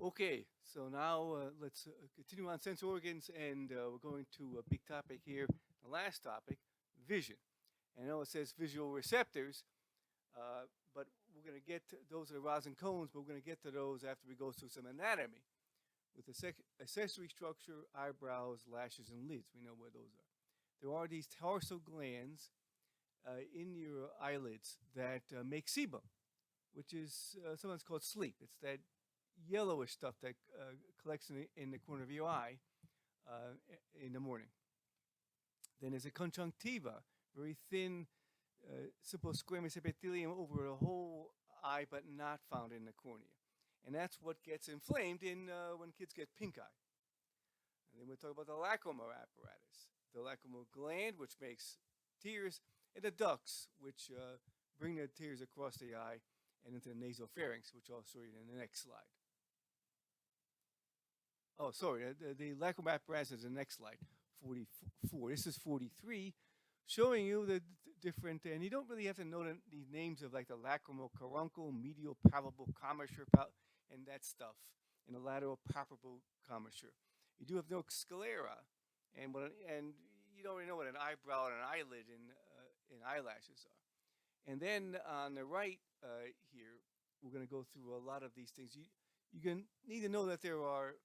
Okay, so now let's continue on sense organs, and we're going to a big topic here. The last topic, vision. And I know it says visual receptors, but we're going to get to those are the rods and cones, but we're going to get to those after we go through some anatomy with the accessory structure, eyebrows, lashes, and lids. We know where those are. There are these tarsal glands in your eyelids that make sebum, which is sometimes called sleep. It's that yellowish stuff that collects in the corner of your eye uh, in the morning. Then there's a conjunctiva, very thin, simple squamous epithelium over the whole eye, but not found in the cornea. And that's what gets inflamed in when kids get pink eye. And then we'll talk about the lacrimal apparatus, the lacrimal gland, which makes tears, and the ducts, which bring the tears across the eye and into the nasopharynx, which I'll show you in the next slide. Oh, sorry, the lacrimal apparatus is the next slide, 44. This is 43, showing you the different, and you don't really have to know the names of like the lacrimal caruncle, medial palpable commissure, and that stuff, and the lateral palpable commissure. You do have no sclera, and you don't really know what an eyebrow and an eyelid and eyelashes are. And then on the right here, we're going to go through a lot of these things. You can need to know that there are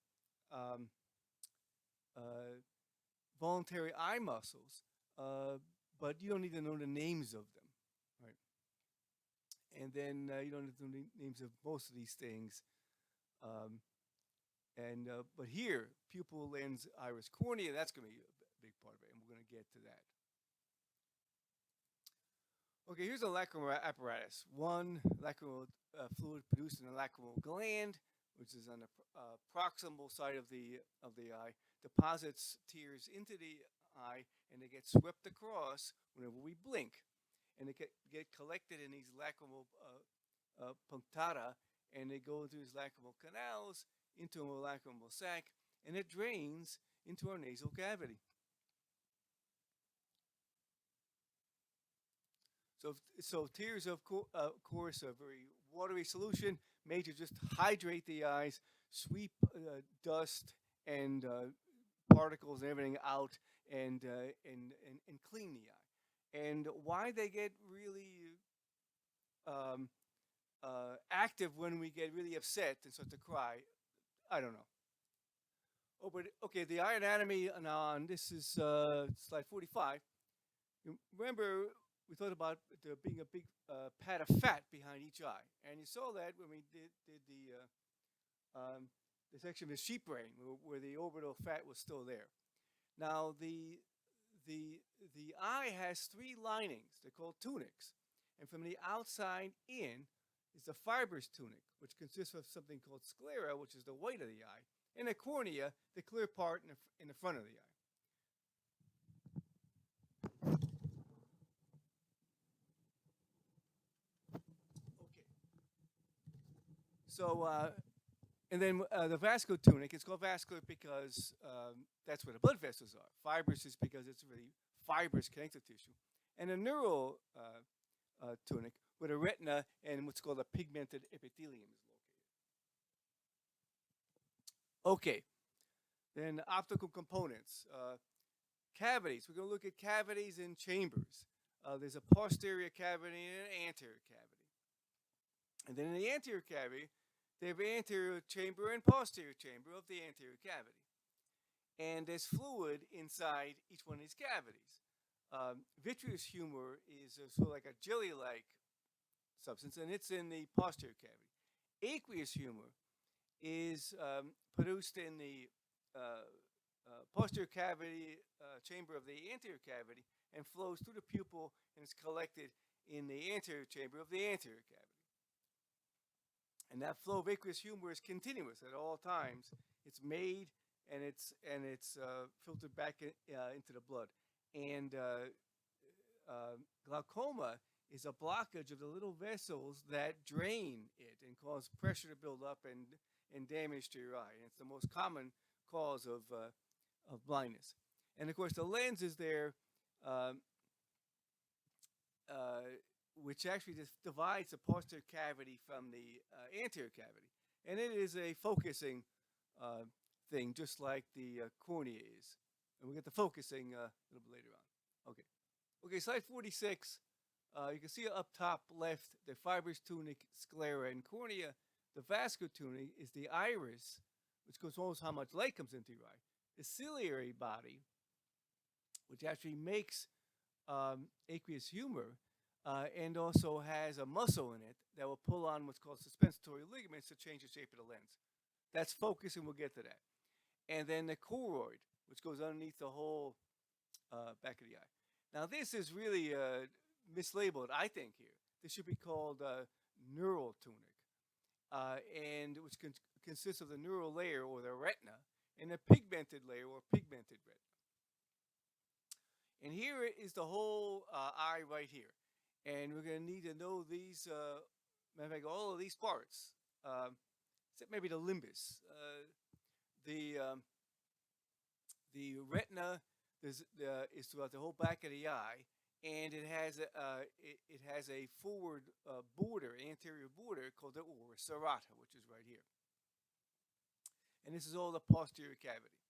um, uh, voluntary eye muscles, uh, but you don't need to know the names of them, right? And then you don't need to know the names of most of these things. Um, and but here, pupil, lens, iris, cornea, that's going to be a big part of it, and we're going to get to that. Okay, here's a lacrimal apparatus. One lacrimal fluid produced in the lacrimal gland, which is on the proximal side of the eye, deposits tears into the eye, and they get swept across whenever we blink, and they get collected in these lacrimal punctata, and they go through these lacrimal canals into a lacrimal sac, and it drains into our nasal cavity. So tears, of course, a very watery solution made to just hydrate the eyes, sweep dust and particles and everything out, and clean the eye. And why they get really um, active when we get really upset and start to cry, I don't know. Oh, but okay, the eye anatomy on this is slide 45. You remember we thought about there being a big pad of fat behind each eye, and you saw that when we did the section of the sheep brain where the orbital fat was still there. Now the the eye has three linings. They're called tunics, and from the outside in is the fibrous tunic, which consists of something called sclera, which is the white of the eye, and the cornea, the clear part in the front of the eye. Okay. So and then the vascular tunic, it's called vascular because that's where the blood vessels are. Fibrous is because it's really fibrous connective tissue. And a neural tunic where the retina and what's called a pigmented epithelium is located. Okay, then optical components. Cavities. We're going to look at cavities in chambers. There's a posterior cavity and an anterior cavity. And then in the anterior cavity, they have anterior chamber and posterior chamber of the anterior cavity. And there's fluid inside each one of these cavities. Vitreous humor is sort of like a jelly-like substance, and it's in the posterior cavity. Aqueous humor is produced in the posterior cavity chamber of the anterior cavity and flows through the pupil and is collected in the anterior chamber of the anterior cavity. And that flow of aqueous humor is continuous at all times. It's made and it's filtered back into the blood. And glaucoma is a blockage of the little vessels that drain it and cause pressure to build up and damage to your eye. And it's the most common cause of blindness. And of course, the lens is there, um, uh, which actually just divides the posterior cavity from the anterior cavity. and it is a focusing uh, thing, just like the cornea is. And we'll get the focusing a little bit later on. Okay. Okay, slide 46. You can see up top left the fibrous tunic, sclera, and cornea. The vascular tunic is the iris, which controls how much light comes into your eye. The ciliary body, which actually makes aqueous humor, and also has a muscle in it that will pull on what's called suspensory ligaments to change the shape of the lens. That's focus, and we'll get to that. And then the choroid, which goes underneath the whole back of the eye. Now, this is really mislabeled, I think, here. This should be called neural tunic, and which consists of the neural layer, or the retina, and a pigmented layer, or pigmented retina. And here is the whole eye right here. And we're going to need to know these, matter of fact, all of these parts, except maybe the limbus. The retina is throughout the whole back of the eye, and it has a forward border, anterior border, called the ora serrata, which is right here. And this is all the posterior cavity.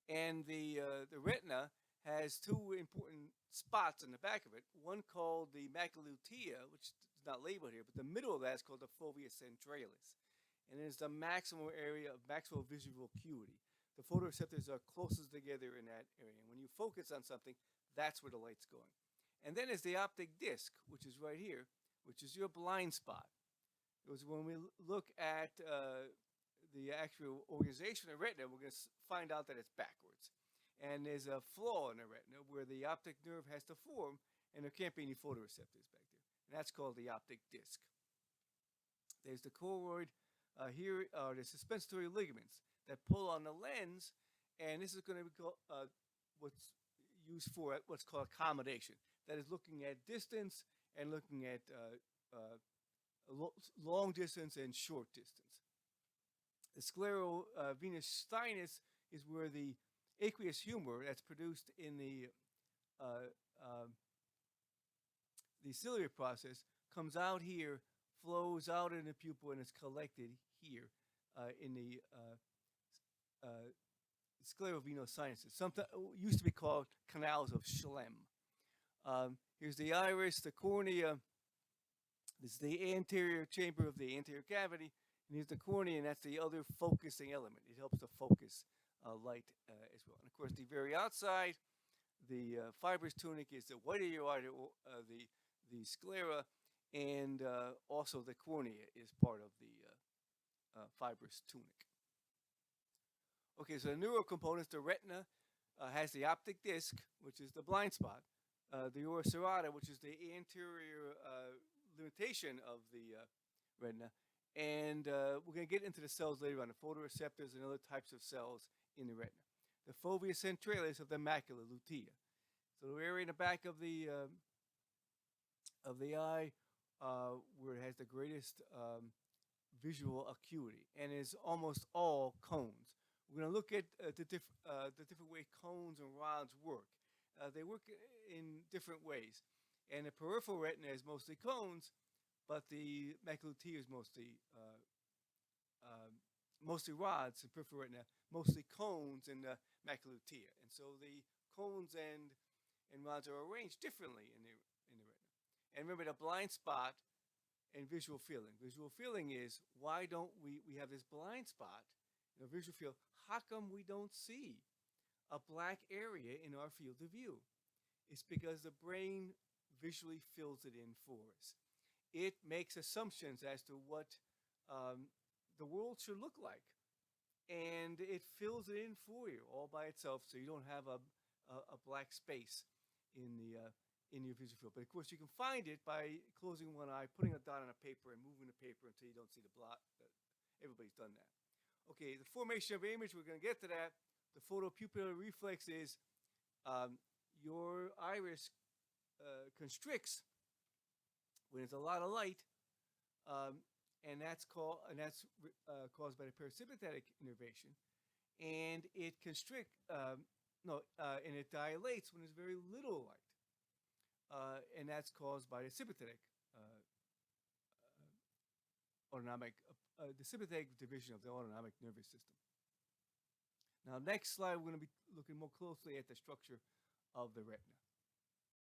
And the retina has two important spots in the back of it. One called the macula lutea, which is not labeled here, but the middle of that is called the fovea centralis, and it is the maximal area of maximal visual acuity. The photoreceptors are closest together in that area. And when you focus on something, that's where the light's going. And then is the optic disc, which is right here, which is your blind spot. Because when we look at the actual organization of the retina, we're going to find out that it's backwards. And there's a flaw in the retina where the optic nerve has to form, and there can't be any photoreceptors back there. And that's called the optic disc. There's the choroid. Here are the suspensory ligaments that pull on the lens, and this is going to be called, what's used for what's called accommodation. That is looking at distance and looking at long distance and short distance. The sclerovenous sinus is where the aqueous humor that's produced in the ciliary process comes out here, flows out in the pupil, and is collected here in the sclerovenous sinuses. Sometimes used to be called canals of Schlemm. Here's the iris, the cornea. This is the anterior chamber of the anterior cavity. And here's the cornea, and that's the other focusing element. It helps to focus light as well. And of course, the very outside, the fibrous tunic is the white of your eye, the sclera, and also the cornea is part of the fibrous tunic. Okay, so the neural components, the retina has the optic disc, which is the blind spot, the ora serrata, which is the anterior limitation of the retina, and we're going to get into the cells later on, the photoreceptors and other types of cells in the retina. The fovea centralis of the macula lutea. So the area in the back of the eye where it has the greatest visual acuity, and is almost all cones. We're going to look at the different way cones and rods work. They work in different ways, and the peripheral retina is mostly cones, but the macula lutea is mostly rods, and peripheral retina mostly cones in the macula lutea. And so the cones and rods are arranged differently in the retina. And remember, the blind spot and visual feeling. Visual feeling is, why don't we have this blind spot in our visual field? How come we don't see a black area in our field of view? It's because the brain visually fills it in for us. It makes assumptions as to what the world should look like, and it fills it in for you all by itself, so you don't have a black space in your visual field. But of course, you can find it by closing one eye, putting a dot on a paper, and moving the paper until you don't see the blot. Everybody's done that. Okay, the formation of image, we're going to get to that. The photopupillary reflex is your iris constricts when there's a lot of light, and that's caused by the parasympathetic innervation, and it and it dilates when there's very little light, and that's caused by the sympathetic autonomic the sympathetic division of the autonomic nervous system. Now, next slide, we're going to be looking more closely at the structure of the retina.